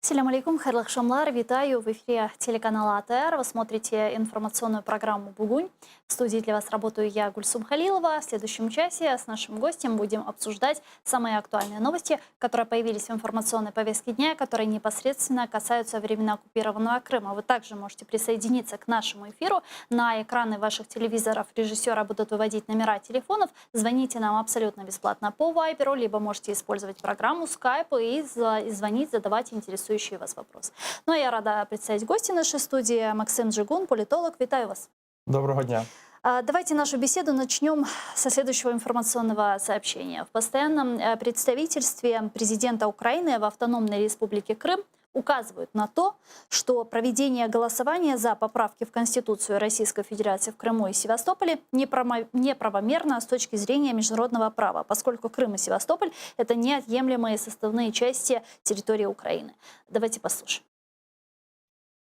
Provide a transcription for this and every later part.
Салям алейкум, хайрлах шамлар, витаю в эфире телеканала АТР. Вы смотрите информационную программу «Бугунь». В студии для вас работаю я, Гульсум Халилова. В следующем часе с нашим гостем будем обсуждать самые актуальные новости, которые появились в информационной повестке дня, которые непосредственно касаются временно оккупированного Крыма. Вы также можете присоединиться к нашему эфиру. На экраны ваших телевизоров режиссера будут выводить номера телефонов. Звоните нам абсолютно бесплатно по Вайберу, либо можете использовать программу Skype и звонить, задавать интересующие вас вопросы. Ну а я рада представить гостя нашей студии. Максим Джигун, политолог. Витаю вас. Доброго дня. Давайте нашу беседу начнем со следующего информационного сообщения. В постоянном представительстве президента Украины в Автономной Республике Крым указывают на то, что проведение голосования за поправки в Конституцию Российской Федерации в Крыму и Севастополе неправомерно с точки зрения международного права, поскольку Крым и Севастополь – это неотъемлемые составные части территории Украины. Давайте послушаем.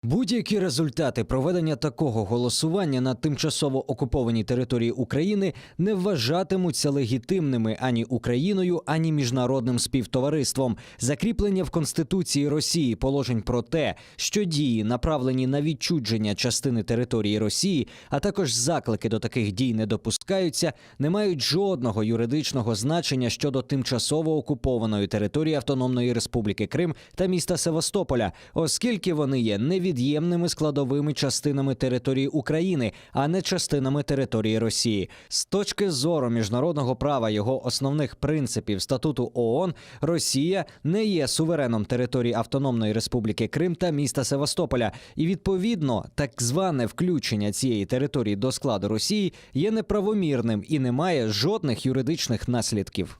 Будь-які результати проведення такого голосування на тимчасово окупованій території України не вважатимуться легітимними ані Україною, ані міжнародним співтовариством. Закріплення в Конституції Росії положень про те, що дії, направлені на відчуження частини території Росії, а також заклики до таких дій не допускаються, не мають жодного юридичного значення щодо тимчасово окупованої території Автономної Республіки Крим та міста Севастополя, оскільки вони є невід'ємними складовими частинами території України, а не частинами території Росії. З точки зору міжнародного права його основних принципів статуту ООН, Росія не є сувереном території Автономної Республіки Крим та міста Севастополя. І відповідно, так зване включення цієї території до складу Росії є неправомірним і не має жодних юридичних наслідків.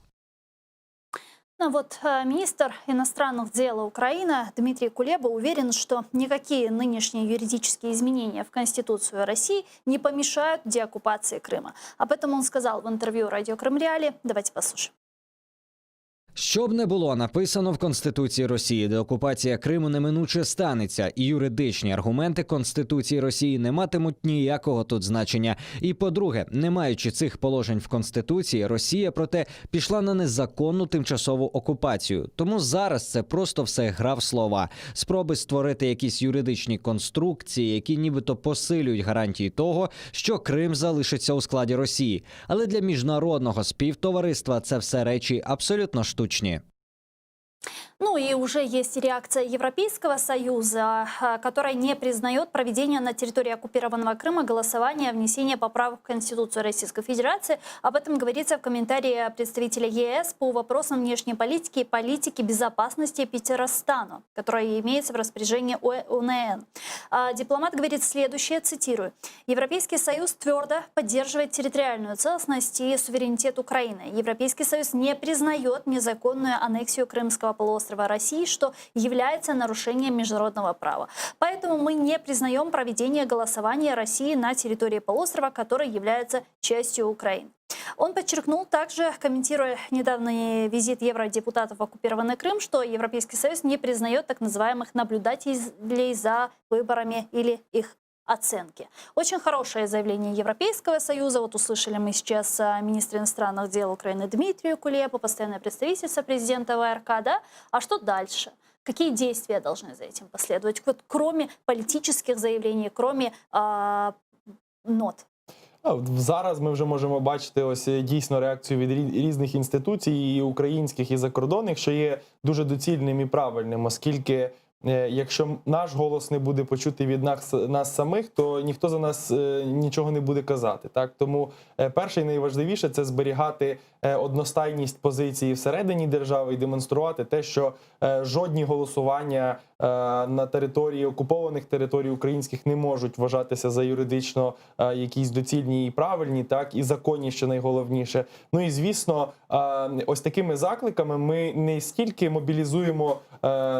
Ну вот министр иностранных дел Украины Дмитрий Кулеба уверен, что никакие нынешние юридические изменения в Конституцию России не помешают деоккупации Крыма. Об этом он сказал в интервью радио Крым Реалии. Давайте послушаем. Що б не було написано в Конституції Росії, деокупація Криму неминуче станеться, і юридичні аргументи Конституції Росії не матимуть ніякого тут значення. І по-друге, не маючи цих положень в Конституції, Росія, проте, пішла на незаконну тимчасову окупацію. Тому зараз це просто все гра в слова. Спроби створити якісь юридичні конструкції, які нібито посилюють гарантії того, що Крим залишиться у складі Росії. Але для міжнародного співтовариства це все речі абсолютно штучні. Ну и уже есть реакция Европейского Союза, которая не признает проведение на территории оккупированного Крыма голосования о внесении поправок в Конституцию Российской Федерации. Об этом говорится в комментарии представителя ЕС по вопросам внешней политики и политики безопасности Петеростану, которая имеется в распоряжении ОНН. Дипломат говорит следующее, цитирую. «Европейский Союз твердо поддерживает территориальную целостность и суверенитет Украины. Европейский Союз не признает незаконную аннексию Крымского полуострова России, что является нарушением международного права. Поэтому мы не признаем проведение голосования России на территории полуострова, который является частью Украины». Он подчеркнул также, комментируя недавний визит евродепутатов в оккупированный Крым, что Европейский Союз не признает так называемых наблюдателей за выборами или их оценки. Очень хорошее заявление Европейского Союза. Вот услышали мы сейчас министра иностранных дел Украины Дмитрия Кулебу, постоянное представительство президента ВРК, да? А что дальше? Какие действия должны за этим последовать? Вот кроме политических заявлений, кроме нот. Зараз ми вже можемо бачити ось дійсно реакцію від різних інституцій, і українських, і закордонних, що є дуже доцільним і правильним, оскільки якщо наш голос не буде почути від нас самих, то ніхто за нас нічого не буде казати. Так? Тому перше і найважливіше – це зберігати одностайність позиції всередині держави і демонструвати те, що жодні голосування на території окупованих територій українських не можуть вважатися за юридично якісь доцільні і правильні, так, і законні, що найголовніше. Ну і, звісно, ось такими закликами ми не стільки мобілізуємо,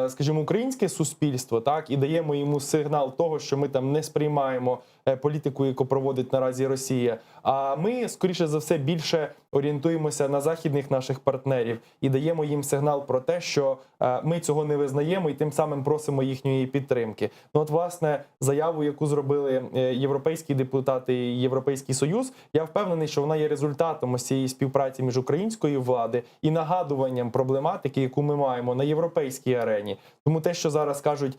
скажімо, українське суспільство, так, і даємо йому сигнал того, що ми там не сприймаємо політику, яку проводить наразі Росія, а ми, скоріше за все, більше орієнтуємося на західних наших партнерів і даємо їм сигнал про те, що ми цього не визнаємо і тим самим просимо їхньої підтримки. Ну от, власне, заяву, яку зробили європейські депутати і Європейський Союз, я впевнений, що вона є результатом ось цієї співпраці між українською владою і нагадуванням проблематики, яку ми маємо на європейській арені. Тому те, що зараз кажуть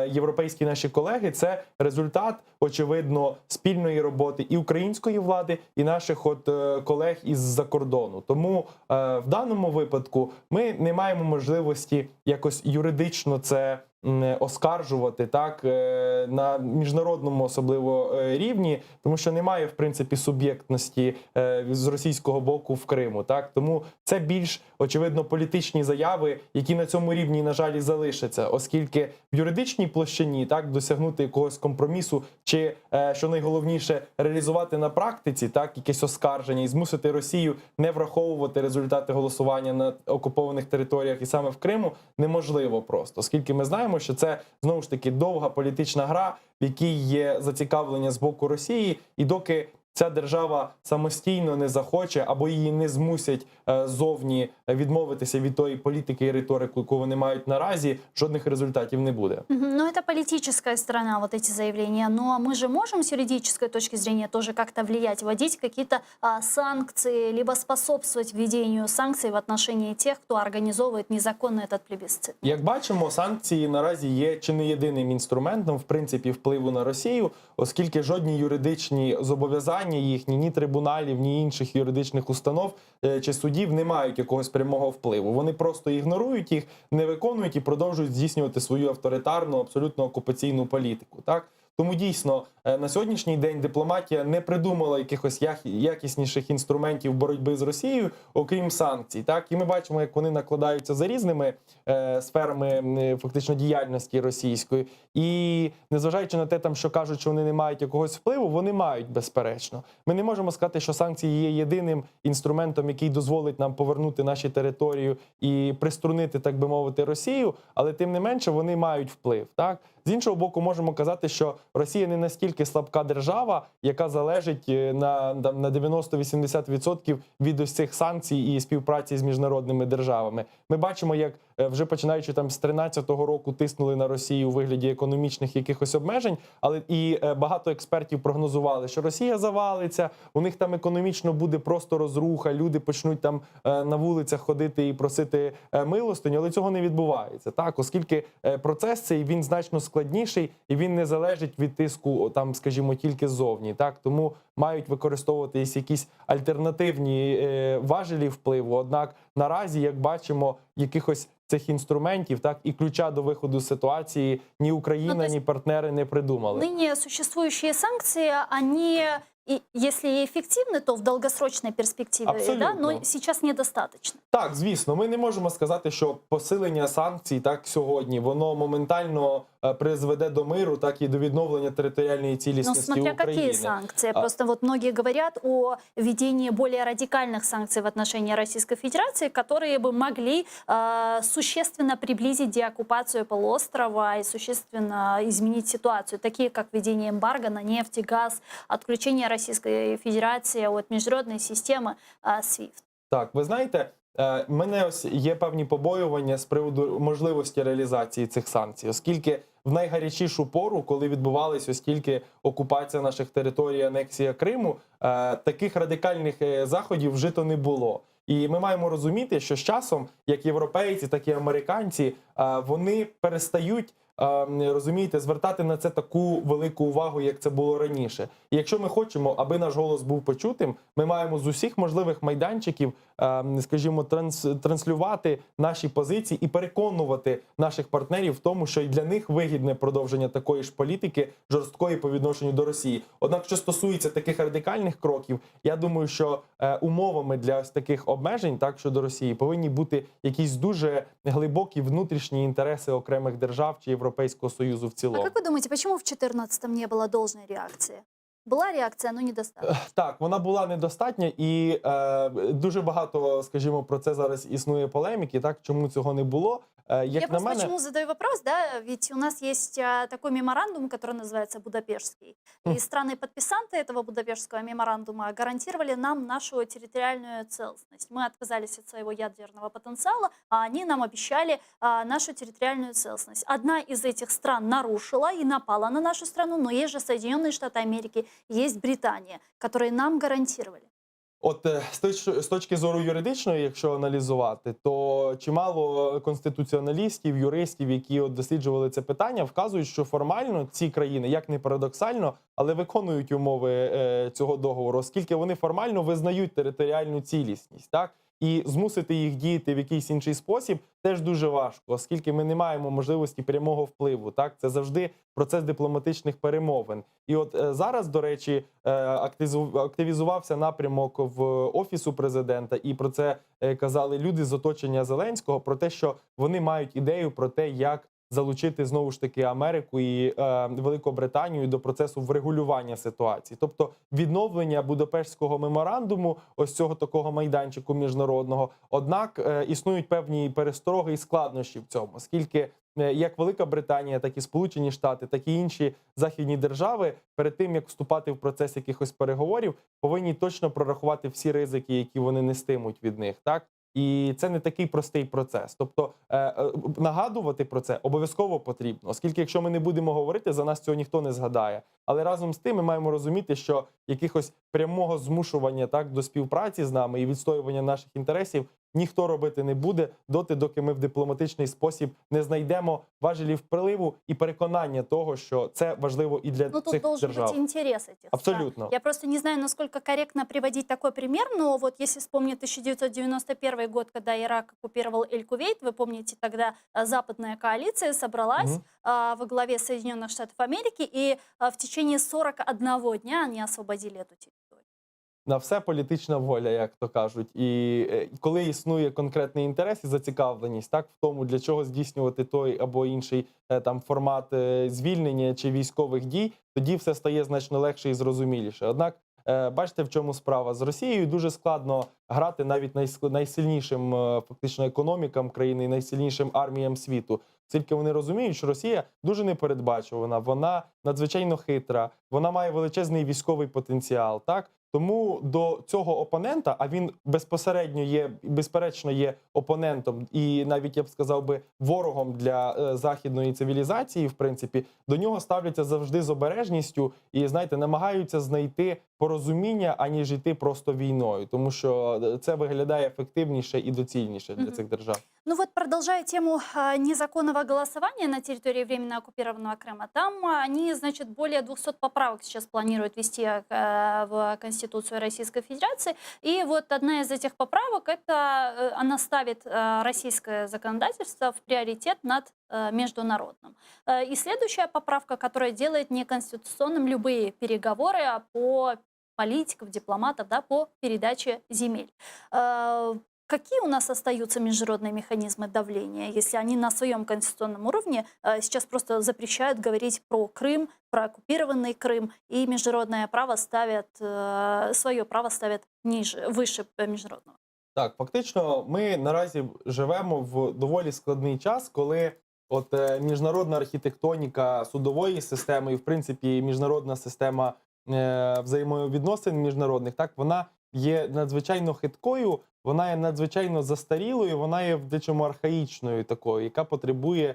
європейські наші колеги, це результат, очевидно, спільної роботи і української влади, і наших колег із-за кордону. Тому в даному випадку ми не маємо можливості якось юридично це оскаржувати так на міжнародному особливо рівні, тому що немає в принципі суб'єктності з російського боку в Криму. Так тому це більш очевидно політичні заяви, які на цьому рівні, на жаль, і залишаться, оскільки в юридичній площині так досягнути якогось компромісу, чи що найголовніше реалізувати на практиці так якесь оскарження і змусити Росію не враховувати результати голосування на окупованих територіях і саме в Криму неможливо просто, оскільки ми знаємо, що це знову ж таки довга політична гра, в якій є зацікавлення з боку Росії, і доки ця держава самостійно не захоче або її не змусять зовні відмовитися від тої політики і риторики, яку вони мають наразі, жодних результатів не буде. Ну, это политическая сторона, вот эти заявления. Но мы же можем с юридической точки зрения тоже как-то влиять, вводить какие-то санкции, либо способствовать введению санкций в отношении тех, кто организовывает незаконно этот плебисцит. Як бачимо, санкції наразі є чи не єдиним інструментом, в принципі, впливу на Росію, оскільки жодні юридичні зобов'язання їхні, ні трибуналів, ні інших юридичних установ чи судів не мають якогось прямого впливу. Вони просто ігнорують їх, не виконують і продовжують здійснювати свою авторитарну, абсолютно окупаційну політику. Так? Тому дійсно на сьогоднішній день дипломатія не придумала якихось якісніших інструментів боротьби з Росією, окрім санкцій. Так? І ми бачимо, як вони накладаються за різними сферами фактично діяльності російської. І незважаючи на те, там, що кажуть, що вони не мають якогось впливу, вони мають, безперечно. Ми не можемо сказати, що санкції є єдиним інструментом, який дозволить нам повернути наші територію і приструнити, так би мовити, Росію, але тим не менше вони мають вплив. Так? З іншого боку, можемо казати, що Росія не настільки слабка держава, яка залежить на 90-80% від ось цих санкцій і співпраці з міжнародними державами. Ми бачимо, як вже починаючи там з 13-го року тиснули на Росію у вигляді економічних якихось обмежень, але і багато експертів прогнозували, що Росія завалиться, у них там економічно буде просто розруха, люди почнуть там на вулицях ходити і просити милостиню, але цього не відбувається, так, оскільки процес цей, він значно складніший і він не залежить від тиску, там, скажімо, тільки ззовні, так, тому мають використовуватись якісь альтернативні важелі впливу, однак наразі, як бачимо, якихось цих інструментів, так, і ключа до виходу з ситуації ні Україна, ні партнери не придумали. Ныне существующие санкции, они, если и эффективны, то в долгосрочной перспективе, да, но сейчас недостаточно. Так, звісно, ми не можемо сказати, що посилення санкцій так сьогодні, воно моментально призведе до миру, так і до відновлення територіальної цілісності України. Ну, смотря України. какие санкции. Просто вот многие говорят о введении более радикальных санкций в отношении Российской Федерации, которые бы могли существенно приблизить деоккупацию полуострова и существенно изменить ситуацию, такие как введение эмбарго на нефть и газ, отключение Российской Федерации от международной системы SWIFT. Так, ви знаєте, в мене ось є певні побоювання з приводу можливості реалізації цих санкцій, оскільки в найгарячішу пору, коли відбувалась ось тільки окупація наших територій, анексія Криму, таких радикальних заходів вжито не було. І ми маємо розуміти, що з часом, як європейці, так і американці, вони перестають, розумієте, звертати на це таку велику увагу, як це було раніше. І якщо ми хочемо, аби наш голос був почутим, ми маємо з усіх можливих майданчиків, скажімо, транслювати наші позиції і переконувати наших партнерів в тому, що і для них вигідне продовження такої ж політики жорсткої по відношенню до Росії. Однак, що стосується таких радикальних кроків, я думаю, що умовами для ось таких обмежень так щодо Росії повинні бути якісь дуже глибокі внутрішні інтереси окремих держав чи Європейського Союзу в цілому. А как вы думаете, почему в 2014-м не было должной реакции? Була реакція, але недостатньо. Так, вона була недостатня і дуже багато, скажімо, про це зараз існує полеміки, так, чому цього не було. Я Як на просто мене, почему задаю вопрос, да, ведь у нас есть такой меморандум, который называется Будапештский, и страны-подписанты этого Будапештского меморандума гарантировали нам нашу территориальную целостность. Мы отказались от своего ядерного потенциала, а они нам обещали нашу территориальную целостность. Одна из этих стран нарушила и напала на нашу страну, но есть же Соединенные Штаты Америки, есть Британия, которые нам гарантировали. от з точки зору юридичної, якщо аналізувати, то чимало конституціоналістів, юристів, які от досліджували це питання, вказують, що формально ці країни, як не парадоксально, але виконують умови цього договору, оскільки вони формально визнають територіальну цілісність, так? І змусити їх діяти в якийсь інший спосіб теж дуже важко, оскільки ми не маємо можливості прямого впливу. Так, це завжди процес дипломатичних перемовин. І от зараз, до речі, активізувався напрямок в офісу президента, і про це казали люди з оточення Зеленського, про те, що вони мають ідею про те, як залучити знову ж таки Америку і Великобританію до процесу врегулювання ситуації, тобто відновлення Будапештського меморандуму, ось цього такого майданчику міжнародного. Однак існують певні перестороги і складнощі в цьому, оскільки як Велика Британія, так і Сполучені Штати, так і інші західні держави перед тим, як вступати в процес якихось переговорів, повинні точно прорахувати всі ризики, які вони нестимуть від них, так? І це не такий простий процес. Тобто нагадувати про це обов'язково потрібно, оскільки якщо ми не будемо говорити, за нас цього ніхто не згадає. Але разом з тим ми маємо розуміти, що якихось прямого змушування так до співпраці з нами і відстоювання наших інтересів ніхто робити не буде доти, доки ми в дипломатичний спосіб не знайдемо важелів впливу і переконання того, що це важливо і для Ну, цих тут должен держав. быть интерес этих Абсолютно. стран. Я просто не знаю, насколько корректно приводить такой пример, но вот если вспомнить 1991 год, когда Ирак оккупировал Эль-Кувейт, вы помните, тогда западная коалиция собралась во главе Соединенных Штатов Америки, и в течение 41 дня они освободили эту территорию. На все політична воля, як то кажуть. І коли існує конкретний інтерес і зацікавленість, так, в тому, для чого здійснювати той або інший там формат звільнення чи військових дій, тоді все стає значно легше і зрозуміліше. Однак, бачите, в чому справа. З Росією дуже складно грати навіть найсильнішим фактично економікам країни і найсильнішим арміям світу. Тільки вони розуміють, що Росія дуже непередбачувана, вона надзвичайно хитра, вона має величезний військовий потенціал, так? Тому до цього опонента, а він безпосередньо є, безперечно є опонентом і навіть, я б сказав би, ворогом для західної цивілізації, в принципі, до нього ставляться завжди з обережністю і, знаєте, намагаються знайти порозуміння, аніж йти просто війною, тому що це виглядає ефективніше і доцільніше для цих держав. Ну вот, продолжая тему незаконного голосования на территории временно оккупированного Крыма, там они, значит, более 200 поправок сейчас планируют ввести в Конституцию Российской Федерации. И вот одна из этих поправок, это она ставит российское законодательство в приоритет над международным. И следующая поправка, которая делает неконституционным любые переговоры по политиков, дипломатов, да, по передаче земель. Какие у нас остаются международные механизмы давления, если они на своем конституционном уровне сейчас просто запрещают говорить про Крым, про оккупированный Крым, и международное право ставят, свое право ставят ниже, выше международного? Так, фактично, ми наразі живемо в доволі складний час, коли от міжнародна архітектоніка судової системи і, в принципі, міжнародна система взаємовідносин міжнародних, так, вона є надзвичайно хиткою, вона є надзвичайно застарілою, вона є в дечому архаїчною такою, яка потребує,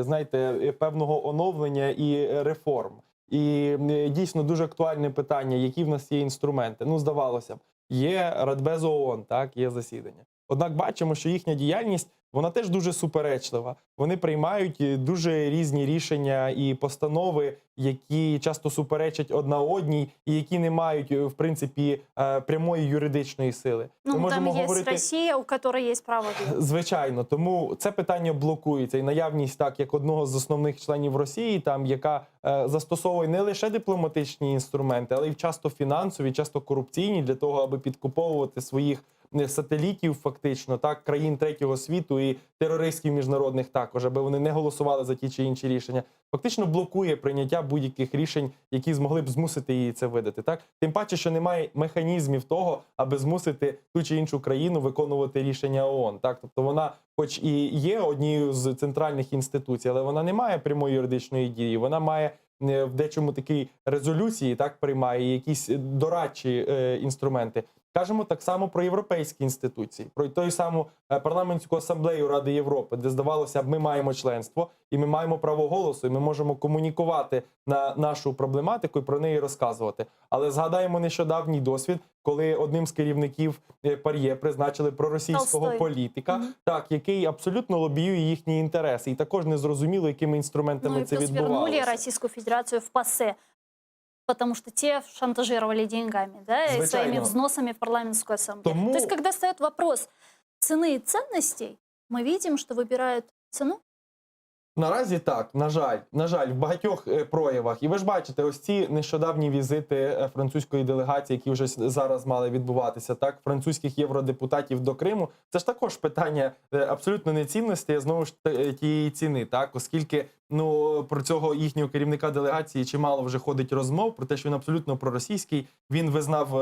знаєте, певного оновлення і реформ. І дійсно дуже актуальне питання, які в нас є інструменти. Ну, здавалося б, є Радбез ООН, так, є засідання. Однак бачимо, що їхня діяльність, вона теж дуже суперечлива. Вони приймають дуже різні рішення і постанови, які часто суперечать одна одній і які не мають, в принципі, прямої юридичної сили. Ну, там є Росія, у якої є право вето. Звичайно, тому це питання блокується. І наявність, так, як одного з основних членів Росії, там, яка застосовує не лише дипломатичні інструменти, але й часто фінансові, часто корупційні, для того, аби підкуповувати своїх сателітів, фактично, так, країн третього світу і терористів міжнародних також, аби вони не голосували за ті чи інші рішення, фактично блокує прийняття будь-яких рішень, які змогли б змусити її це видати. Так? Тим паче, що немає механізмів того, аби змусити ту чи іншу країну виконувати рішення ООН. Так? Тобто вона, хоч і є однією з центральних інституцій, але вона не має прямої юридичної дії, вона має в дечому такі резолюції, так, приймає, якісь дорадчі інструменти. Кажемо так само про європейські інституції, про той саму парламентську асамблею Ради Європи, де, здавалося б, ми маємо членство, і ми маємо право голосу, і ми можемо комунікувати на нашу проблематику і про неї розказувати. Але згадаємо нещодавній досвід, коли одним з керівників ПАРЄ призначили проросійського Толстой. політика, так, який абсолютно лобіює їхні інтереси. І також не зрозуміло, якими інструментами Ну и це плюс вернули відбувалося. Российскую Федерацию в ПАСЕ, потому что те шантажировали деньгами, да, и Звичайно. своими взносами в парламентскую ассамблею. Тому- То есть, когда встает вопрос цены и ценностей, мы видим, что выбирают цену. Наразі так, на жаль, в багатьох проявах. І ви ж бачите, ось ці нещодавні візити французької делегації, які вже зараз мали відбуватися, так, французьких євродепутатів до Криму. Це ж також питання абсолютно не цінності, а знову ж тієї ціни, так, оскільки про цього їхнього керівника делегації чимало вже ходить розмов про те, що він абсолютно проросійський, він визнав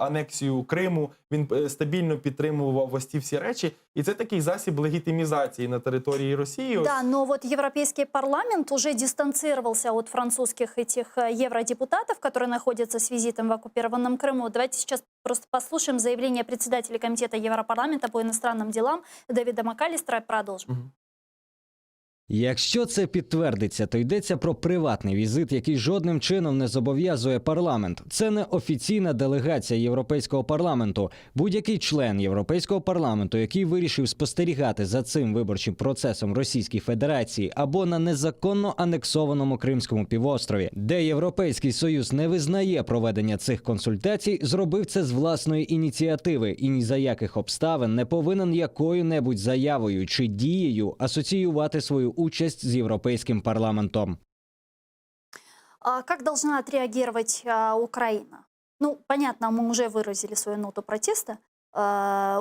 анексію Криму, він стабільно підтримував ось ці всі речі, і це такий засіб легітимізації на території Росії. Да, но вот Европейский парламент уже дистанцировался от французских этих евродепутатов, которые находятся с визитом в оккупированном Крыму. Давайте сейчас просто послушаем заявление председателя комитета Европарламента по иностранным делам Дэвида МакАлистера и продолжим. Мгм. Якщо це підтвердиться, то йдеться про приватний візит, який жодним чином не зобов'язує парламент. Це не офіційна делегація Європейського парламенту. Будь-який член Європейського парламенту, який вирішив спостерігати за цим виборчим процесом Російській Федерації або на незаконно анексованому Кримському півострові, де Європейський Союз не визнає проведення цих консультацій, зробив це з власної ініціативи і ні за яких обставин не повинен якою-небудь заявою чи дією асоціювати свою участь з Європейським парламентом. А как должна отреагировать Украина? Ну, понятно, мы уже выразили свою ноту протеста.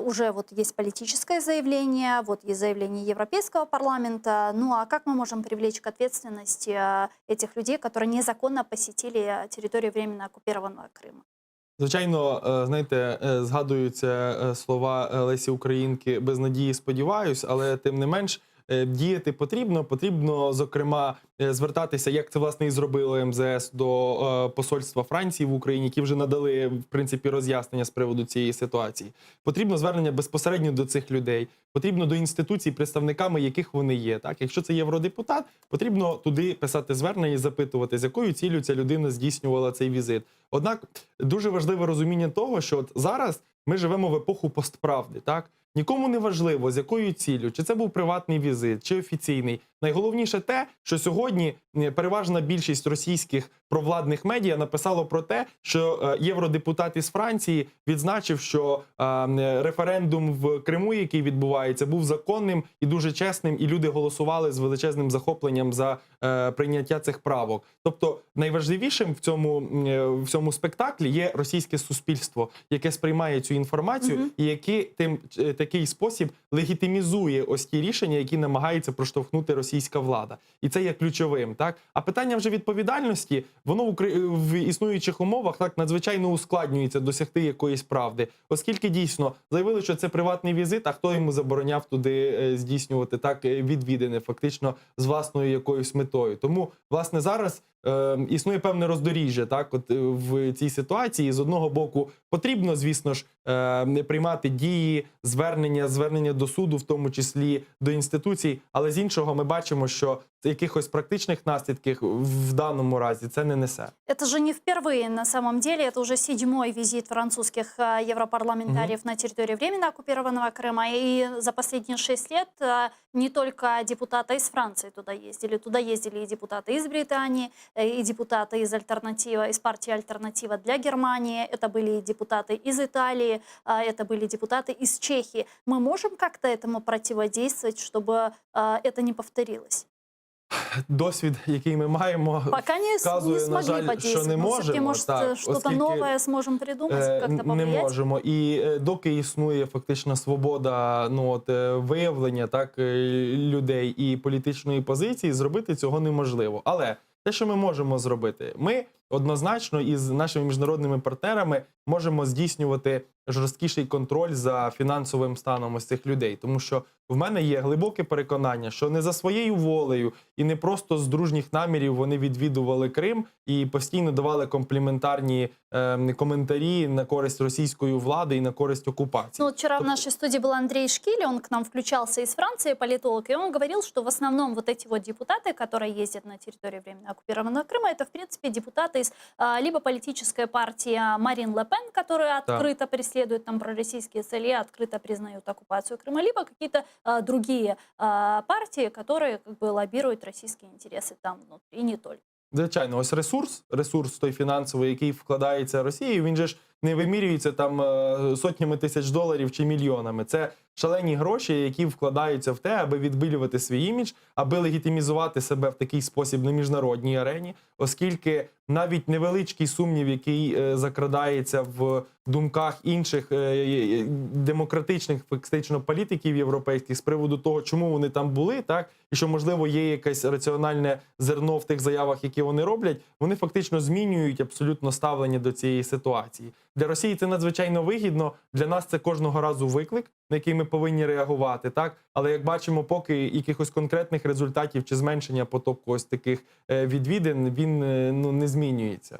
Уже вот есть политическое заявление, вот есть заявление Европейского парламента. Ну, а как мы можем привлечь к ответственности этих людей, которые незаконно посетили территорию временно оккупированного Крыма? Звичайно, знаєте, згадуються слова Лесі Українки «без надії сподіваюсь», але тим не менш діяти потрібно. Потрібно, зокрема, звертатися, як це, власне, і зробило МЗС, до посольства Франції в Україні, які вже надали, в принципі, роз'яснення з приводу цієї ситуації. Потрібно звернення безпосередньо до цих людей. Потрібно до інституцій, представниками яких вони є. Так? Якщо це євродепутат, потрібно туди писати звернення і запитувати, з якою ціллю ця людина здійснювала цей візит. Однак дуже важливе розуміння того, що от зараз ми живемо в епоху постправди. Так? Нікому не важливо, з якою ціллю, чи це був приватний візит, чи офіційний. Найголовніше те, що сьогодні переважна більшість російських провладних медіа написало про те, що євродепутат із Франції відзначив, що референдум в Криму, який відбувається, був законним і дуже чесним, і люди голосували з величезним захопленням за прийняття цих правок. Тобто найважливішим в цьому спектаклі є російське суспільство, яке сприймає цю інформацію і яке такий спосіб легітимізує ось ті рішення, які намагається проштовхнути російська влада. І це є ключовим. Так? А питання вже відповідальності, воно в існуючих умовах так надзвичайно ускладнюється досягти якоїсь правди. Оскільки дійсно заявили, що це приватний візит, а хто йому забороняв туди здійснювати так відвідини, фактично з власною якоюсь метою. Тому, власне, зараз існує певне роздоріжжя, так, от в цій ситуації. З одного боку, потрібно, звісно ж, приймати дії, звернення до суду, в тому числі до інституцій, але з іншого ми бачимо, що якихось практичних наслідків в даному разі це не несе. Это же не впервые, на самом деле. Это уже 7-й визит французских европарламентариев на территорию временно оккупированного Крыма. И за последние 6 лет не только депутаты из Франции туда ездили. Туда ездили и депутаты из Британии, и депутаты из партии «Альтернатива для Германии». Это были и депутаты из Италии, это были депутаты из Чехии. Мы можем как-то этому противодействовать, чтобы это не повторилось? Досвід, який ми маємо, Пока не вказує, на смогли жаль, що подействовать. не Но всё-таки, можемо. может, Так, что-то оскільки, новое сможем придумать, как-то не повлиять? можемо. І доки існує фактично свобода виявлення людей і політичної позиції, зробити цього неможливо. Але те, що ми можемо зробити, ми однозначно із нашими міжнародними партнерами можемо здійснювати жорсткіший контроль за фінансовим станом ось цих людей. Тому що в мене є глибоке переконання, що не за своєю волею і не просто з дружніх намірів вони відвідували Крим і постійно давали компліментарні коментарі на користь російської влади і на користь окупації. Ну, вот вчера в нашей студии был Андрей Шкили, он к нам включался из Франции, политолог, и он говорил, что в основном вот эти вот депутаты, которые ездят на территорию временно оккупированного Крыма, это, в принципе, депутаты из либо политической партии Марин Ле Пен, которая открыто преследует там пророссийские цели, открыто признают оккупацию Крыма, либо какие-то другие партии, которые как бы лоббируют российские интересы там внутри, и не только. Звичайно, ось ресурс той фінансовий, який вкладається Росією, він же ж не вимірюється там сотнями тисяч доларів чи мільйонами. Це шалені гроші, які вкладаються в те, аби відбілювати свій імідж, аби легітимізувати себе в такий спосіб на міжнародній арені, оскільки навіть невеличкий сумнів, який закрадається в думках інших демократичних фактично політиків європейських з приводу того, чому вони там були, так, і що, можливо, є якесь раціональне зерно в тих заявах, які вони роблять, вони фактично змінюють абсолютно ставлення до цієї ситуації. Для Росії це надзвичайно вигідно, для нас це кожного разу виклик, на який ми повинні реагувати, так? Але як бачимо, поки якихось конкретних результатів чи зменшення потоку ось таких відвідин, він не змінюється.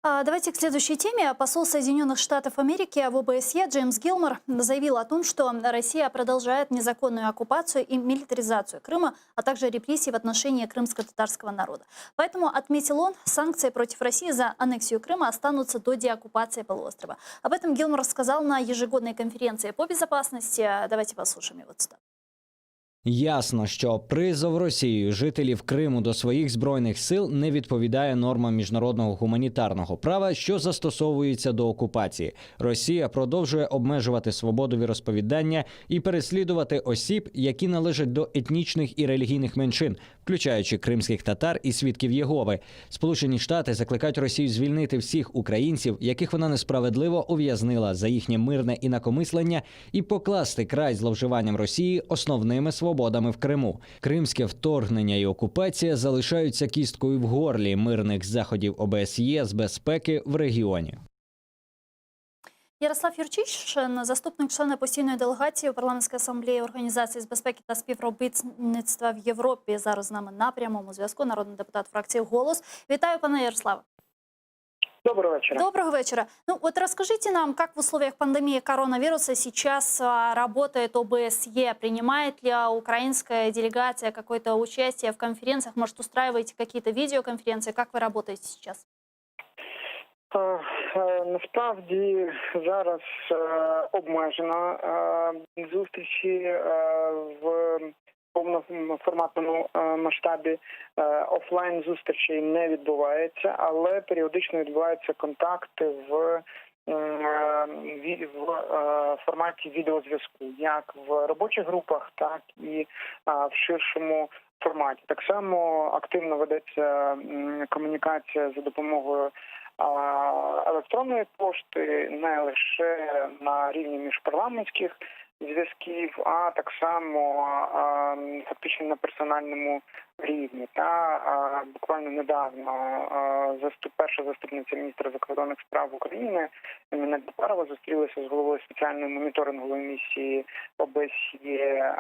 Давайте к следующей теме. Посол Соединенных Штатов Америки в ОБСЕ Джеймс Гилмор заявил о том, что Россия продолжает незаконную оккупацию и милитаризацию Крыма, а также репрессии в отношении крымско-татарского народа. Поэтому, отметил он, санкции против России за аннексию Крыма останутся до деоккупации полуострова. Об этом Гилмор сказал на ежегодной конференции по безопасности. Давайте послушаем его цитату. Ясно, що призов Росією жителів Криму до своїх збройних сил не відповідає нормам міжнародного гуманітарного права, що застосовується до окупації. Росія продовжує обмежувати свободу віросповідання і переслідувати осіб, які належать до етнічних і релігійних меншин, включаючи кримських татар і свідків Єгови. Сполучені Штати закликають Росію звільнити всіх українців, яких вона несправедливо ув'язнила за їхнє мирне інакомислення, і покласти край зловживанням Росії основними свободами в Криму. Кримське вторгнення і окупація залишаються кісткою в горлі мирних заходів ОБСЄ з безпеки в регіоні. Ярослав Юрчишин, заступник члена постійної делегації у парламентській асамблеї Організації з безпеки та співробітництва в Європі. Зараз з нами на прямому зв'язку народний депутат фракції «Голос». Вітаю, пане Ярославе. Доброго вечера. Доброго вечера. Ну вот расскажите нам, как в условиях пандемии коронавируса сейчас работает ОБСЕ? Принимает ли украинская делегация какое-то участие в конференциях? Может, устраиваете какие-то видеоконференции? Как вы работаете сейчас? Насправді зараз обмежено зустрічі в повноформатному масштабі. Офлайн зустрічей не відбувається, але періодично відбуваються контакти в форматі відеозв'язку, як в робочих групах, так і в ширшому форматі. Так само активно ведеться комунікація за допомогою електронної пошти, не лише на рівні міжпарламентських зв'язків, а так само фактично на персональному рівні. Та буквально недавно перша заступниця міністра закордонних справ України Еміна Гаспарова зустрілася з головою спеціальної моніторингової місії ОБСЄ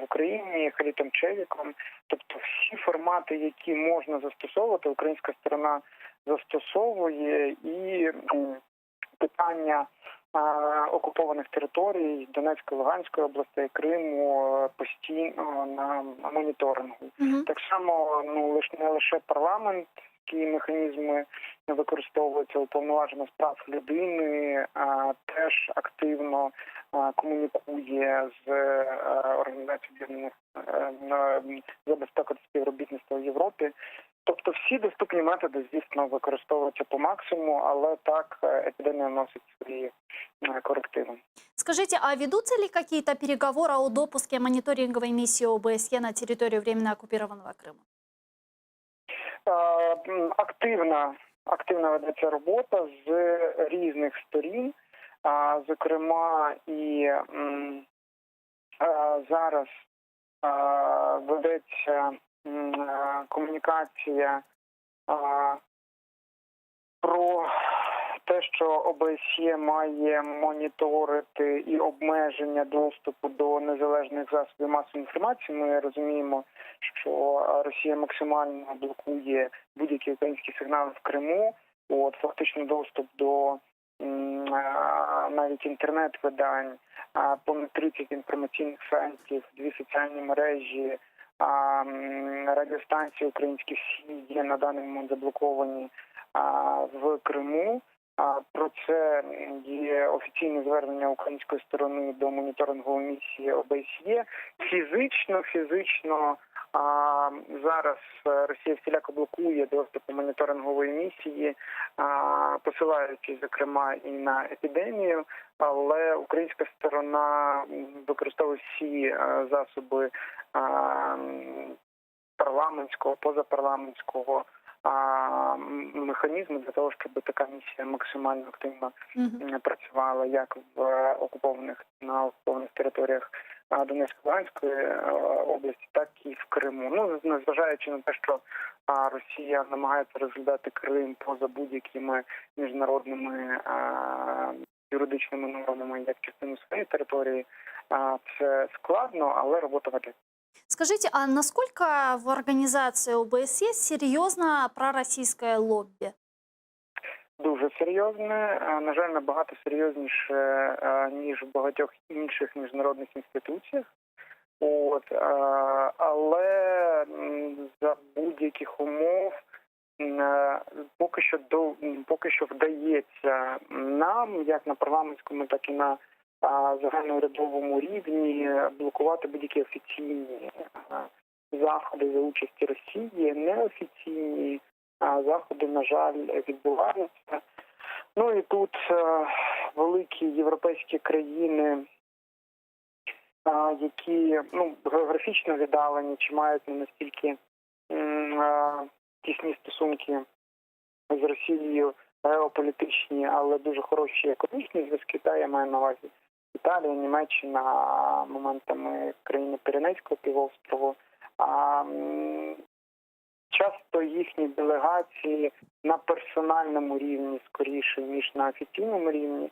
в Україні Халітом Чевіком. Тобто всі формати, які можна застосовувати, українська сторона застосовує, і питання окупованих територій Донецької, Луганської областей, Криму постійно на моніторингу. Так само не лише парламентські механізми використовуються, уповноважена з прав людини теж активно комунікує з Організацією за безпеку та співробітництво в Європі. Тобто всі доступні методи, звісно, використовуються по максимуму, але так епідемія носить свої коррективы. Скажите, а ведутся ли какие-то переговоры о допуске мониторинговой миссии ОБСЕ на территорию временно оккупированного Крыма? Активна ведеться робота з різних сторін, зокрема і зараз ведеться комунікація про те, що ОБСЄ має моніторити і обмеження доступу до незалежних засобів масової інформації. Ми розуміємо, що Росія максимально блокує будь-які українські сигнали в Криму. Фактично доступ до навіть інтернет-видань, понад 30 інформаційних сайтів, 2 соціальні мережі, радіостанції українські всі є на даний момент заблоковані в Криму. Про це є офіційне звернення української сторони до моніторингової місії ОБСЄ. Фізично зараз Росія всіляко блокує доступ до моніторингової місії, посилаючись, зокрема, і на епідемію, але українська сторона використовує всі засоби парламентського, позапарламентського механізми для того, щоб така місія максимально активно працювала як на окупованих територіях Донецької Луганської області, так і в Криму. Незважаючи на те, що Росія намагається розглядати Крим поза будь-якими міжнародними юридичними нормами як частину своєї території, це складно, але робота ведеться. Скажите, а насколько в организации ОБСЕ серьезно пророссийское лобби? Дуже серйозне, на жаль, набагато серйозніше, ніж в багатьох інших міжнародних інституціях. Але за будь-яких умов поки що вдається нам, як на парламентському, так і на загальноурядовому рівні, блокувати будь-які офіційні заходи за участі Росії. Неофіційні заходи, на жаль, відбуваються. І тут великі європейські країни, які географічно віддалені чи мають не настільки тісні стосунки з Росією, геополітичні, але дуже хороші економічні зв'язки, я маю на увазі Італія, Німеччина, моментами країни Піренейського півострову. Часто їхні делегації на персональному рівні скоріше, ніж на офіційному рівні,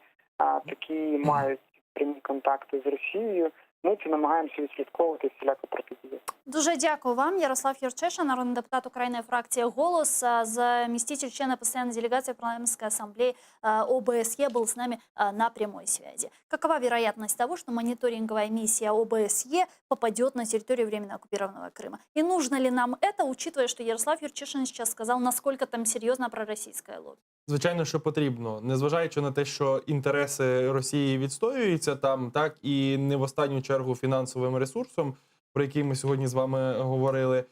такі мають прямі контакти з Росією. Ми це намагаємося відслідковувати, всіляко протидіяти. Дуже дякую вам. Ярослав Юрчишин, народний депутат України, фракція «Голос», заместитель члена постоянной делегации парламентской ассамблеи ОБСЕ, был с нами на прямой связи. Какова вероятность того, что мониторинговая миссия ОБСЕ попадет на территорию временно оккупированного Крыма? И нужно ли нам это, учитывая, что Ярослав Юрчишин сейчас сказал, насколько там серьезно пророссийское лобби? Звичайно, що потрібно. Незважаючи на те, що інтереси Росії відстоюються там, так, і не в останню чергу фінансовим ресурсом, про який ми сьогодні з вами говорили,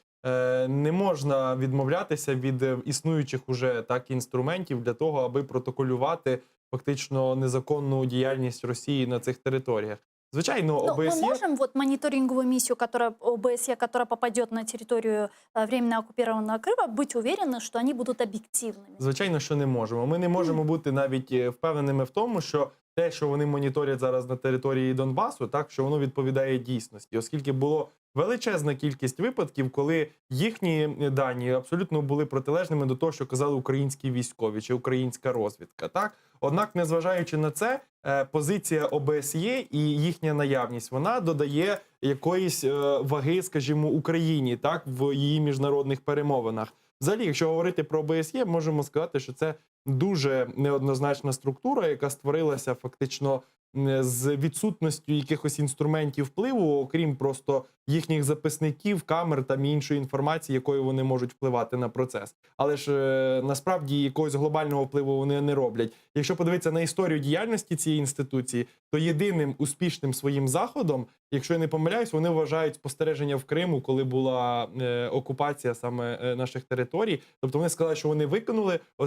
не можна відмовлятися від існуючих уже так інструментів для того, аби протоколювати фактично незаконну діяльність Росії на цих територіях. Звичайно, ОБСЄ... Мы можем мониторинговую миссию, ОБСЕ, которая попадет на территорию временно оккупированного Крыма, быть уверены, что они будут объективными? Звичайно, що не можемо. Ми не можемо бути навіть впевненими в тому, що те, що вони моніторять зараз на території Донбасу, так, що воно відповідає дійсності, оскільки було величезна кількість випадків, коли їхні дані абсолютно були протилежними до того, що казали українські військові чи українська розвідка. Так? Однак, незважаючи на це, позиція ОБСЄ і їхня наявність, вона додає якоїсь ваги, скажімо, Україні, так, в її міжнародних перемовинах. Взагалі, якщо говорити про ОБСЄ, можемо сказати, що це дуже неоднозначна структура, яка створилася фактично з відсутністю якихось інструментів впливу, окрім просто їхніх записників, камер та іншої інформації, якою вони можуть впливати на процес. Але ж насправді якогось глобального впливу вони не роблять. Якщо подивитися на історію діяльності цієї інституції, то єдиним успішним своїм заходом, якщо я не помиляюсь, вони вважають спостереження в Криму, коли була окупація саме наших територій. Тобто вони сказали, що вони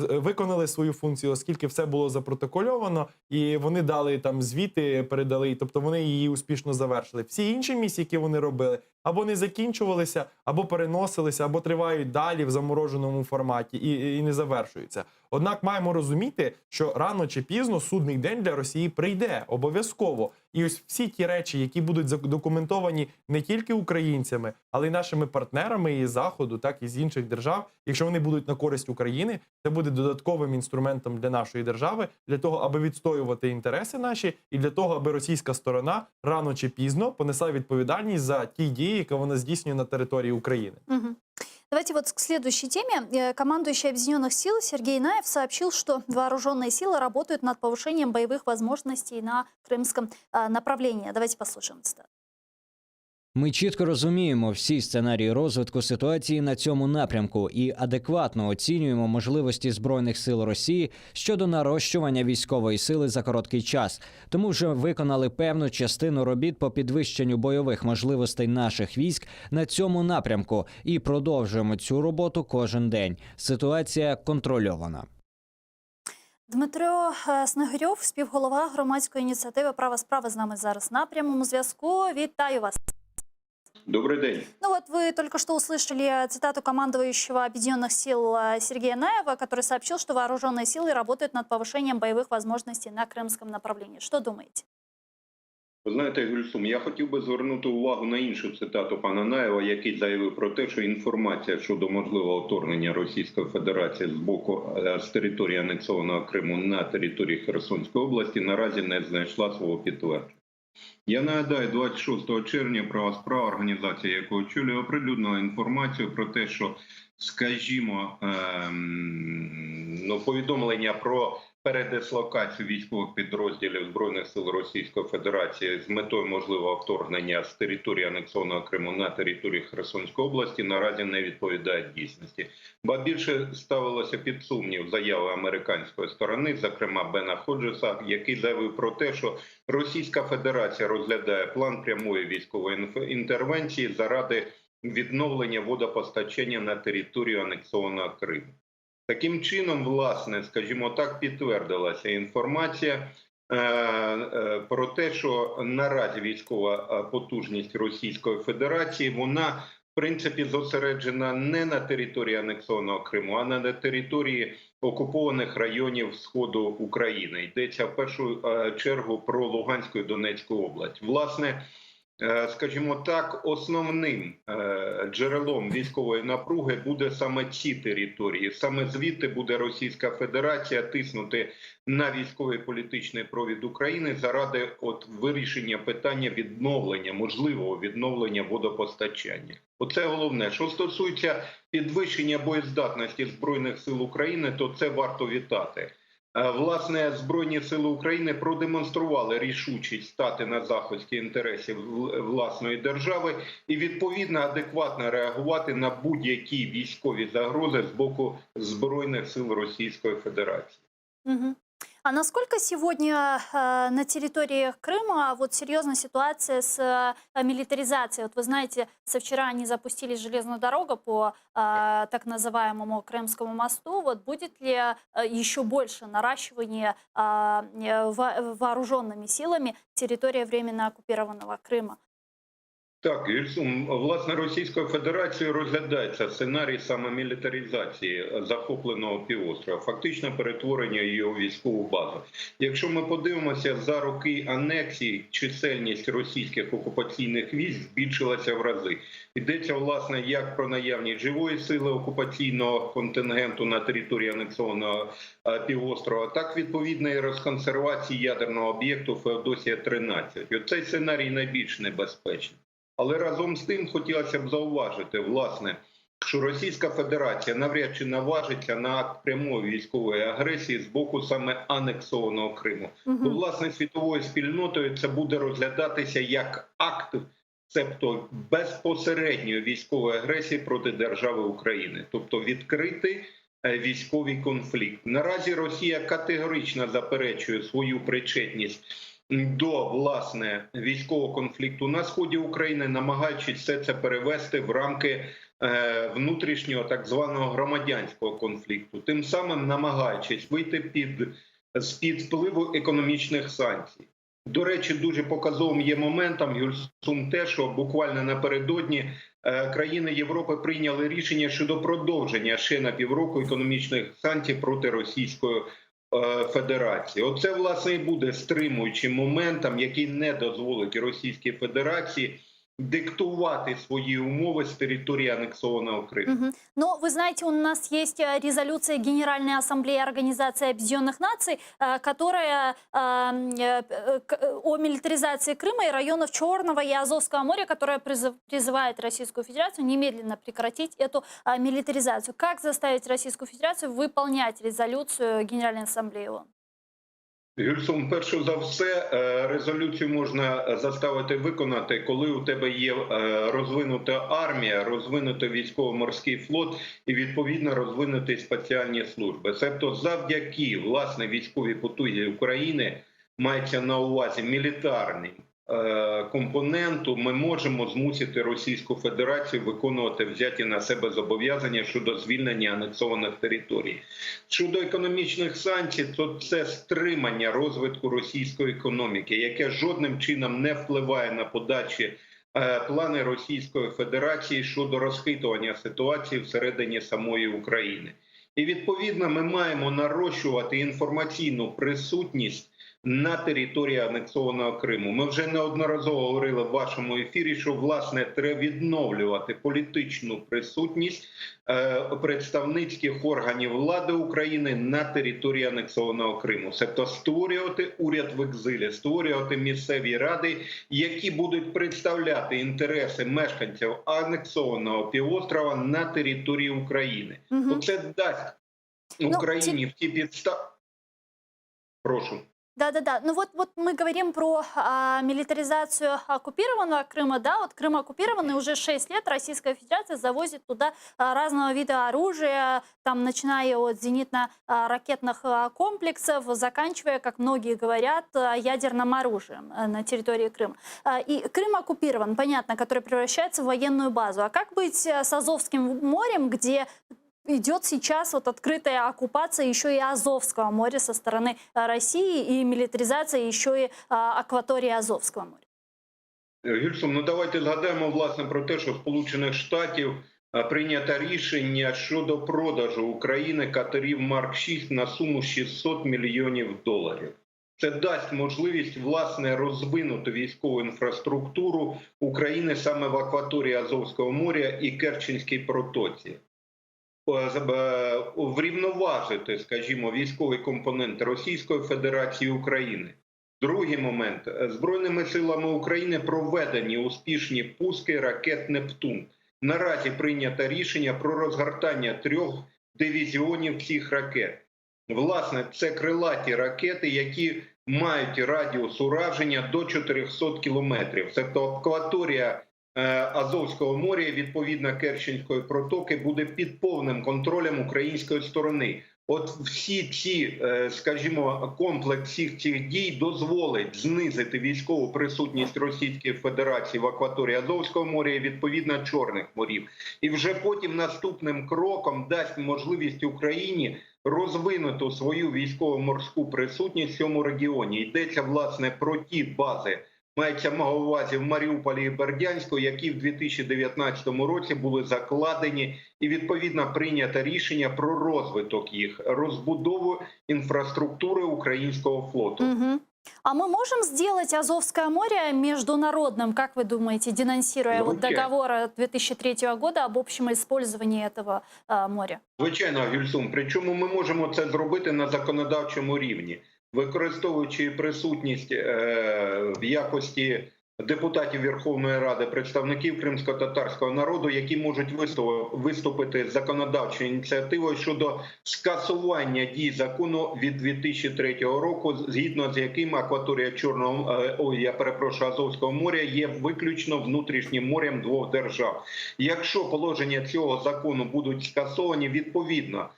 виконали свою функцію, оскільки все було запротокольовано, і вони дали там звіти, передали, тобто вони її успішно завершили. Всі інші місії, які вони робили, або не закінчувалися, або переносилися, або тривають далі в замороженому форматі і не завершуються. Однак маємо розуміти, що рано чи пізно судний день для Росії прийде обов'язково. І ось всі ті речі, які будуть задокументовані не тільки українцями, але й нашими партнерами із Заходу, так і з інших держав, якщо вони будуть на користь України, це буде додатковим інструментом для нашої держави, для того, аби відстоювати інтереси наші, і для того, аби російська сторона рано чи пізно понесла відповідальність за ті дії, які вона здійснює на території України. Мгм. Давайте вот к следующей теме. Командующий Объединенных сил Сергей Наев сообщил, что вооруженные силы работают над повышением боевых возможностей на крымском направлении. Давайте послушаем цитату. Ми чітко розуміємо всі сценарії розвитку ситуації на цьому напрямку і адекватно оцінюємо можливості Збройних сил Росії щодо нарощування військової сили за короткий час. Тому вже виконали певну частину робіт по підвищенню бойових можливостей наших військ на цьому напрямку і продовжуємо цю роботу кожен день. Ситуація контрольована. Дмитро Снегирьов, співголова громадської ініціативи «Право справи» з нами зараз на прямому зв'язку. Вітаю вас. Добрый день. Ну вот вы только что услышали цитату командующего Объединенных сил Сергея Наева, который сообщил, что вооруженные силы работают над повышением боевых возможностей на крымском направлении. Что думаете? Ви знаєте, Гульсум, я хотів би звернути увагу на іншу цитату пана Наєва, який заявив про те, що інформація щодо можливого вторгнення Російської Федерації з території анексованого Криму на території Херсонської області наразі не знайшла свого підтвердження. Я нагадаю, 26 червня «Права справа», організація, яку очолює, оприлюднила інформацію про те, що, скажімо, повідомлення про передислокацію військових підрозділів Збройних сил Російської Федерації з метою можливого вторгнення з території анексованого Криму на територію Херсонської області наразі не відповідають дійсності. Ба більше ставилося під сумнів заяви американської сторони, зокрема Бена Ходжеса, який заявив про те, що Російська Федерація розглядає план прямої військової інтервенції заради відновлення водопостачання на територію анексованого Криму. Таким чином, власне, скажімо так, підтвердилася інформація про те, що наразі військова потужність Російської Федерації, вона, в принципі, зосереджена не на території анексованого Криму, а на території окупованих районів Сходу України. Йдеться в першу чергу про Луганську і Донецьку область. Власне, скажімо так, основним джерелом військової напруги буде саме ці території. Саме звідти буде Російська Федерація тиснути на військовий політичний провід України заради вирішення питання відновлення, можливого відновлення водопостачання. Оце головне. Що стосується підвищення боєздатності Збройних сил України, то це варто вітати. Власне, Збройні сили України продемонстрували рішучість стати на захисті інтересів власної держави і, відповідно, адекватно реагувати на будь-які військові загрози з боку Збройних сил Російської Федерації. Угу. А насколько сегодня на территории Крыма вот серьезная ситуация с милитаризацией? Вот вы знаете, со вчера они запустили железную дорогу по так называемому Крымскому мосту. Вот будет ли еще больше наращивания вооруженными силами территории временно оккупированного Крыма? Так, Ільсум, власне, Російською Федерацією розглядається сценарій саме мілітаризації захопленого півострова, фактично перетворення її у військову базу. Якщо ми подивимося, за роки анексії чисельність російських окупаційних військ збільшилася в рази. Йдеться, власне, як про наявність живої сили окупаційного контингенту на території анексованого півострова, так, відповідно, і розконсервації ядерного об'єкту Феодосія-13. Оцей сценарій найбільш небезпечний. Але разом з тим хотілося б зауважити, власне, що Російська Федерація навряд чи наважиться на акт прямої військової агресії з боку саме анексованого Криму. Бо, власне, світовою спільнотою це буде розглядатися як акт, цебто безпосередньої військової агресії проти держави України, тобто відкритий військовий конфлікт. Наразі Росія категорично заперечує свою причетність до, власне, військового конфлікту на сході України, намагаючись все це перевести в рамки внутрішнього так званого громадянського конфлікту, тим самим намагаючись вийти з-під впливу економічних санкцій. До речі, дуже показовим є моментом, Гюльсум, те, що буквально напередодні країни Європи прийняли рішення щодо продовження ще на півроку економічних санкцій проти Російської Федерації. Оце, власне, і буде стримуючим моментом, який не дозволить Російській Федерації диктувати свои умовы с территории аннексованного Крыма. Но вы знаете, у нас есть резолюция Генеральной Ассамблеи Организации Объединенных Наций, которая о милитаризации Крыма и районов Черного и Азовского моря, которая призывает Российскую Федерацию немедленно прекратить эту милитаризацию. Как заставить Российскую Федерацию выполнять резолюцию Генеральной Ассамблеи ООН? Гюльсум, перше за все, резолюцію можна заставити виконати, коли у тебе є розвинута армія, розвинутий військово-морський флот і, відповідно, розвинуті спеціальні служби. Тобто завдяки, власне, військовій потузі України, мається на увазі мілітарний компоненту, ми можемо змусити Російську Федерацію виконувати взяті на себе зобов'язання щодо звільнення анексованих територій. Щодо економічних санкцій, то це стримання розвитку російської економіки, яке жодним чином не впливає на подальші плани Російської Федерації щодо розхитування ситуації всередині самої України. І, відповідно, ми маємо нарощувати інформаційну присутність на території анексованого Криму. Ми вже неодноразово говорили в вашому ефірі, що, власне, треба відновлювати політичну присутність представницьких органів влади України на території анексованого Криму. Тобто створювати уряд в екзилі, створювати місцеві ради, які будуть представляти інтереси мешканців анексованого півострова на території України. Оце дасть Україні в ті підстави. Прошу. Да-да-да. Ну вот мы говорим про милитаризацию оккупированного Крыма. Да, вот Крым оккупированный, уже 6 лет Российская Федерация завозит туда разного вида оружия, там, начиная от зенитно-ракетных комплексов, заканчивая, как многие говорят, ядерным оружием на территории Крыма. И Крым оккупирован, понятно, который превращается в военную базу. А как быть с Азовским морем, где идет сейчас вот открытая оккупация еще и Азовского моря со стороны России и милитаризация еще и акватории Азовского моря? Гюльсум, ну давайте згадаємо, власне, про те, що Сполучених Штатів прийнято рішення щодо продажу України катерів Марк-6 на суму $600 мільйонів. Це дасть можливість, власне, розвинути військову інфраструктуру України саме в акваторії Азовського моря і Керченській протоці. Врівноважити, скажімо, військовий компонент Російської Федерації і України. Другий момент. Збройними силами України проведені успішні пуски ракет «Нептун». Наразі прийнято рішення про розгортання 3 дивізіонів цих ракет. Власне, це крилаті ракети, які мають радіус ураження до 400 кілометрів. Тобто акваторія Азовського моря, відповідно Керченської протоки, буде під повним контролем української сторони. От всі ці, скажімо, комплекс всіх цих дій дозволить знизити військову присутність Російської Федерації в акваторії Азовського моря і, відповідно, Чорних морів. І вже потім наступним кроком дасть можливість Україні розвинути свою військово-морську присутність в цьому регіоні. Йдеться, власне, про ті бази, мається на увазі в Маріуполі і Бердянську, які в 2019 році були закладені і, відповідно, прийнято рішення про розвиток їх, розбудову інфраструктури українського флоту. А мы можем сделать Азовское море международным, как вы думаете, денонсируя вот договор 2003 года об общем использовании этого моря? Звичайно, Гюльсум. Причому ми можемо це зробити на законодавчому рівні, використовуючи присутність в якості депутатів Верховної Ради, представників кримсько-татарського народу, які можуть виступити з законодавчою ініціативою щодо скасування дій закону від 2003 року, згідно з яким акваторія Азовського моря є виключно внутрішнім морем 2 держав. Якщо положення цього закону будуть скасовані, відповідно,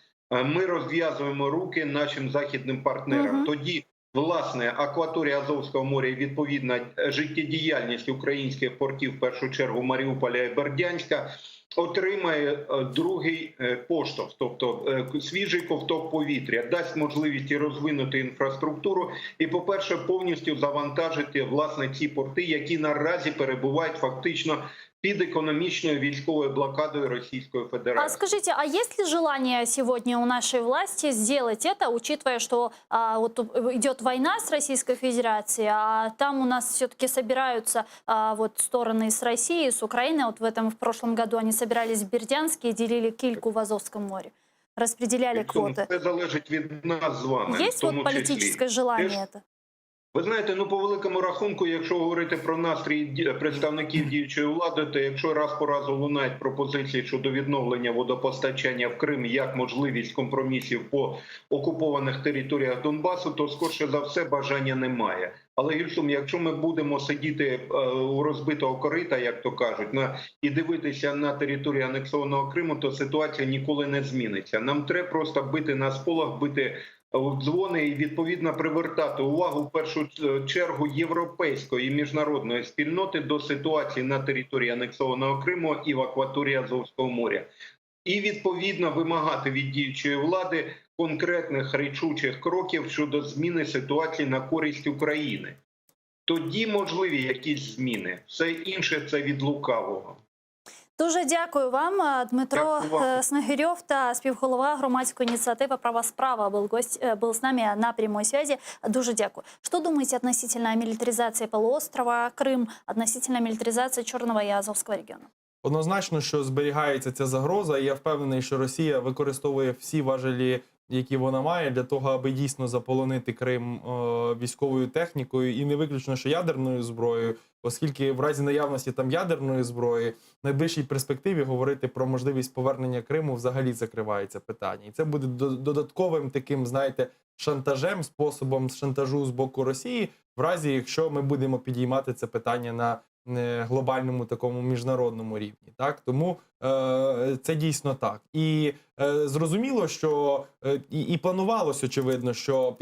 ми розв'язуємо руки нашим західним партнерам. Тоді власне, акваторія Азовського моря і відповідна життєдіяльність українських портів, в першу чергу Маріуполя і Бердянська, отримає другий поштовх, тобто свіжий ковток повітря, дасть можливість і розвинути інфраструктуру і, по-перше, повністю завантажити, власне, ці порти, які наразі перебувають фактично під економічною військовою блокадою Російської Федерації. А скажите, а есть ли желание сегодня у нашей власти сделать это, учитывая, что вот идет война с Российской Федерацией, а там у нас все-таки собираются вот стороны с России, с Украины. Вот в прошлом году они собирались в Бердянске и делили кильку в Азовском море, распределяли квоты. Це залежить від нас з вами. Есть вот политическое желание это? Ви знаєте, ну по великому рахунку, якщо говорити про настрій представників діючої влади, то якщо раз по разу лунають пропозиції щодо відновлення водопостачання в Крим як можливість компромісів по окупованих територіях Донбасу, то скорше за все бажання немає. Але Гільсум, якщо ми будемо сидіти у розбитого корита, як то кажуть, і дивитися на територію анексованого Криму, то ситуація ніколи не зміниться. Нам треба просто бити на сполох, бити в дзвони і, відповідно, привертати увагу в першу чергу європейської і міжнародної спільноти до ситуації на території анексованого Криму і в акваторії Азовського моря. І, відповідно, вимагати від діючої влади конкретних рішучих кроків щодо зміни ситуації на користь України. Тоді можливі якісь зміни. Все інше – це від лукавого. Дуже дякую вам. Дмитро Дякую вам. Снегирьов та співголова громадської ініціативи «Права справа» был с нами на прямой связи. Дуже дякую. Что думаете относительно милитаризации полуострова Крым, относительно милитаризации Черного и Азовского региона? Однозначно, що зберігається ця загроза, і я впевнений, що Росія використовує всі важелі, які вона має, для того, аби дійсно заполонити Крим військовою технікою, і не виключно, що ядерною зброєю, оскільки в разі наявності там ядерної зброї в найближчій перспективі говорити про можливість повернення Криму взагалі закривається питання. І це буде додатковим таким, знаєте, шантажем, способом шантажу з боку Росії, в разі, якщо ми будемо підіймати це питання на глобальному такому міжнародному рівні. Так? Тому це дійсно так. І зрозуміло, що і планувалось, очевидно, що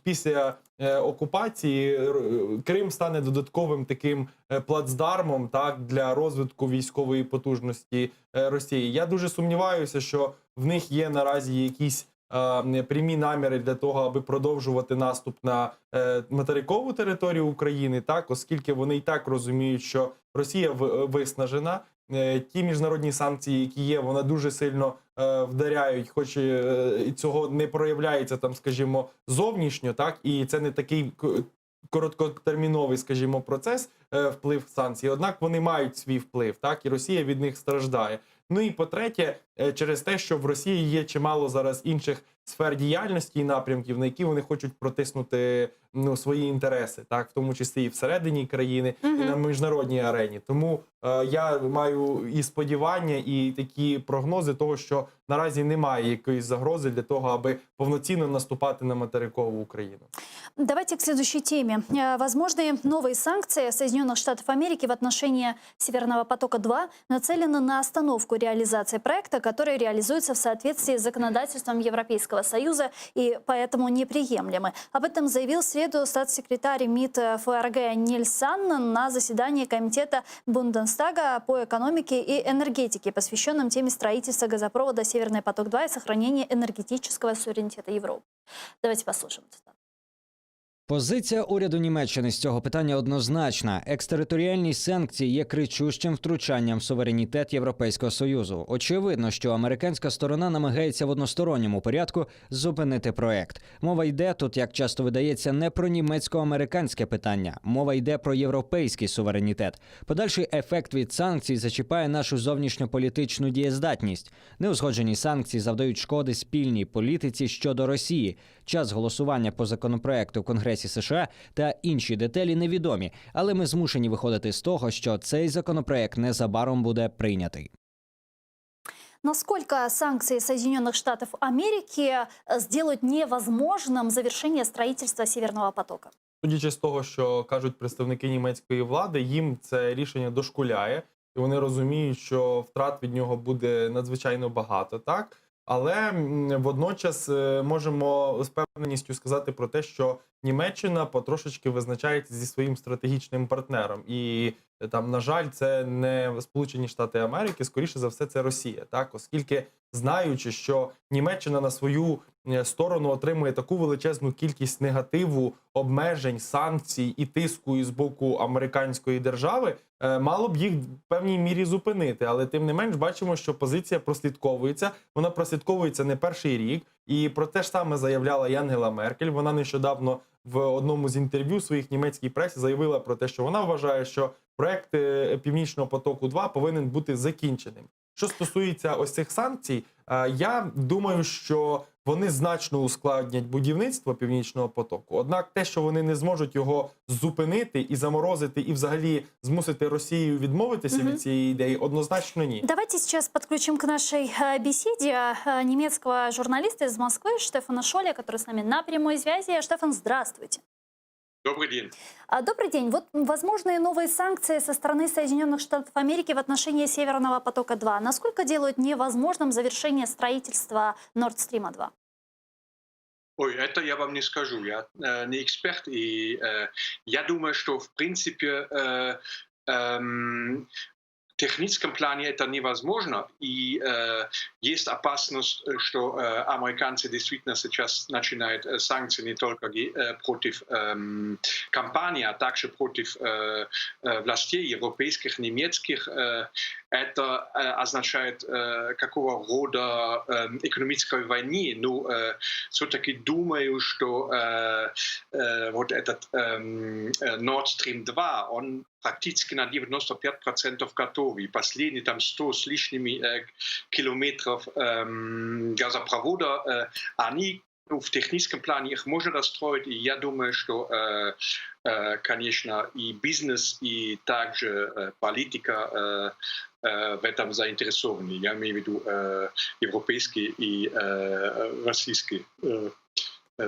після окупації Крим стане додатковим таким плацдармом, так, для розвитку військової потужності Росії. Я дуже сумніваюся, що в них є наразі якісь прямі наміри для того, аби продовжувати наступ на материкову територію України, так, оскільки вони і так розуміють, що Росія виснажена, ті міжнародні санкції, які є, вони дуже сильно вдаряють, хоч і цього не проявляється там, скажімо, зовнішньо, так, і це не такий короткотерміновий, скажімо, процес, вплив санкцій, однак вони мають свій вплив, так, і Росія від них страждає. Ну і по-третє, через те, що в Росії є чимало зараз інших сфер діяльності і напрямків, на які вони хочуть протиснути свої інтереси, так, в тому числі і всередині країни, і на міжнародній арені. Тому я маю і сподівання, і такі прогнози того, що наразі немає якоїсь загрози для того, аби повноцінно наступати на материкову Україну. Давайте к следующей теме. Возможные новые санкции Соединенных Штатов Америки в отношении Северного потока-2 нацелены на остановку реализации проекта, который реализуется в соответствии с законодательством Европейского Союза и поэтому неприемлемы. Об этом заявил в среду статс-секретарь МИД ФРГ Нильс Санн на заседании Комитета Бундестага по экономике и энергетике, посвященном теме строительства газопровода «Северный поток-2» и сохранения энергетического суверенитета Европы. Давайте послушаем цитату. Позиція уряду Німеччини з цього питання однозначна. Екстериторіальні санкції є кричущим втручанням в суверенітет Європейського Союзу. Очевидно, що американська сторона намагається в односторонньому порядку зупинити проект. Мова йде тут, як часто видається, не про німецько-американське питання. Мова йде про європейський суверенітет. Подальший ефект від санкцій зачіпає нашу зовнішньополітичну дієздатність. Неузгоджені санкції завдають шкоди спільній політиці щодо Росії. Час голосування по законопроекту в Конгресі США та інші деталі невідомі, але ми змушені виходити з того, що цей законопроект незабаром буде прийнятий. Насколько санкции Соединенных Штатов Америки сделают невозможным завершение строительства Северного потока? Судячи з того, що кажуть представники німецької влади, їм це рішення дошкуляє, і вони розуміють, що втрат від нього буде надзвичайно багато, так? Але водночас можемо з певненістю сказати про те, що Німеччина потрошечки визначається зі своїм стратегічним партнером. І там, на жаль, це не Сполучені Штати Америки, скоріше за все, це Росія. Так, оскільки знаючи, що Німеччина на свою сторону отримує таку величезну кількість негативу, обмежень, санкцій і тиску із боку американської держави, мало б їх в певній мірі зупинити. Але тим не менш бачимо, що позиція прослідковується. Вона прослідковується не перший рік. І про те ж саме заявляла і Ангела Меркель. Вона нещодавно в одному з інтерв'ю своїх німецькій пресі заявила про те, що вона вважає, що проект Північного потоку-2 повинен бути закінченим. Що стосується ось цих санкцій, я думаю, що вони значно ускладнять будівництво Північного потоку. Однак те, що вони не зможуть його зупинити і заморозити, і взагалі змусити Росію відмовитися від цієї ідеї, однозначно ні. Давайте сейчас подключим к нашей беседе немецкого журналиста из Москвы Штефана Шоля, который с нами на прямой связи. Штефан, здравствуйте. Добрый день. Добрый день. Вот возможные новые санкции со стороны Соединенных Штатов Америки в отношении Северного потока-2. Насколько делают невозможным завершение строительства Nord Stream 2? Ой, это я вам не скажу. Я не эксперт. И я думаю, что в принципе в техническом плане это невозможно. И есть опасность, что американцы действительно сейчас начинают санкции не только против компаний, а также против властей европейских, немецких. Это означает какого рода экономической войны. Но все-таки думаю, что вот этот Nord Stream 2, он практически на 95% готов. И последние там 100 с лишними километров газопровода, они в техническом плане их можно достроить. И я думаю, что, конечно, и бизнес, и также политика в этом заинтересованы. Я имею в виду европейские и российские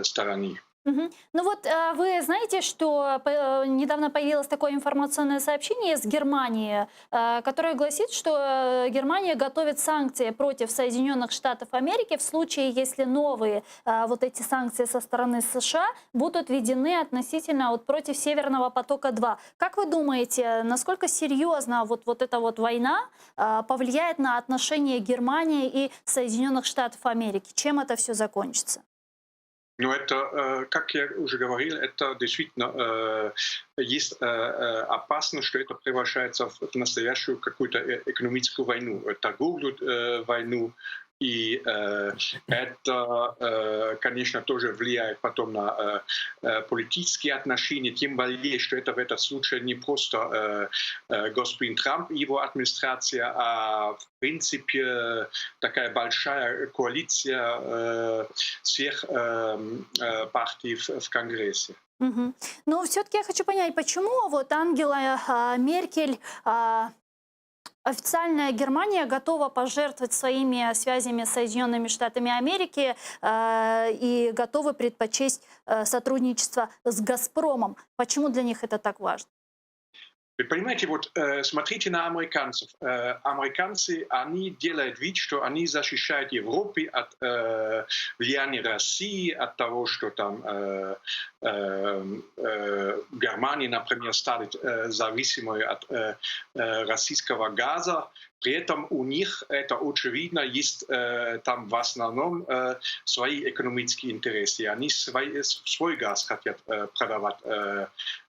стороны. Ну вот вы знаете, что недавно появилось такое информационное сообщение из Германии, которое гласит, что Германия готовит санкции против Соединенных Штатов Америки в случае, если новые вот эти санкции со стороны США будут введены относительно вот против Северного потока-2. Как вы думаете, насколько серьезно вот эта вот война повлияет на отношения Германии и Соединенных Штатов Америки? Чем это все закончится? Ну, это, как я уже говорил, это действительно есть опасность, что это превращается в настоящую какую-то экономическую войну, торговую войну. И это, конечно, тоже влияет потом на политические отношения, тем более, что это в этом случае не просто господин Трамп и его администрация, а в принципе такая большая коалиция всех партий в Конгрессе. Но все-таки я хочу понять, почему вот Ангела Меркель... Официальная Германия готова пожертвовать своими связями с Соединенными Штатами Америки и готовы предпочесть сотрудничество с «Газпромом». Почему для них это так важно? Вы понимаете, вот смотрите на американцев. Американцы, они делают вид, что они защищают Европу от влияния России, от того, что там Германия, например, станет зависимой от российского газа. При этом у них, это очевидно, есть там в основном свои экономические интересы. Они свой газ хотят продавать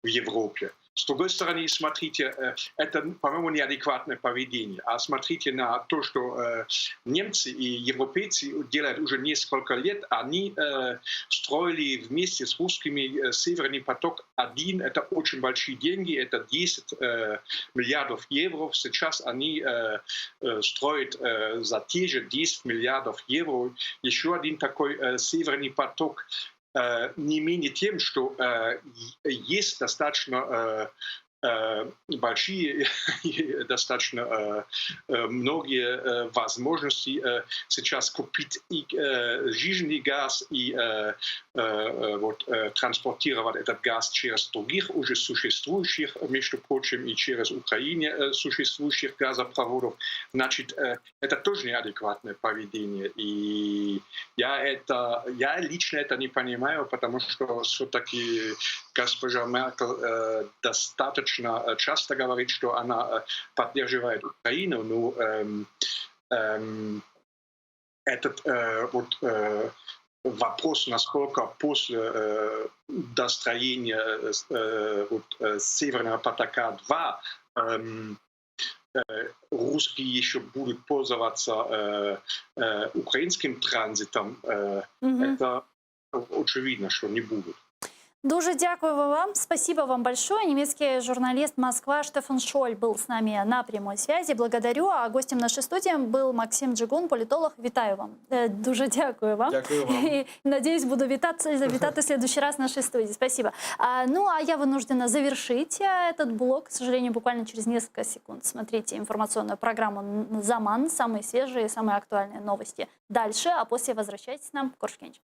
в Европе. С другой стороны, смотрите, это, по-моему, неадекватное поведение. А смотрите на то, что немцы и европейцы делают уже несколько лет. Они строили вместе с русскими Северный поток-1. Это очень большие деньги, это 10 миллиардов евро. Сейчас они строят за те же 10 миллиардов евро еще один такой Северный поток. Не менее тем, что есть достаточно большие и достаточно многие возможности сейчас купить и жиженый газ и транспортировать этот газ через других уже существующих, между прочим, и через Украину существующих газопроводов. Значит, это тоже неадекватное поведение. И я лично это не понимаю, потому что все-таки госпожа Меркель достаточно часто говорит, что она поддерживает Украину, но этот вопрос, насколько после достроения Северного потока-2 русские еще будут пользоваться украинским транзитом, это очевидно, что не будут. Дуже дякую вам. Спасибо вам большое. Немецкий журналист Москва Штефан Шоль был с нами на прямой связи. Благодарю. А гостем нашей студии был Максим Джигун, политолог. Вітаю вам. Дуже дякую вам. Дякую вам. И, надеюсь, буду завитать в следующий раз в нашей студии. Спасибо. Ну, а я вынуждена завершить этот блог. К сожалению, буквально через несколько секунд. Смотрите информационную программу «Заман». Самые свежие, самые актуальные новости. Дальше, а после возвращайтесь к нам. Коршкенч.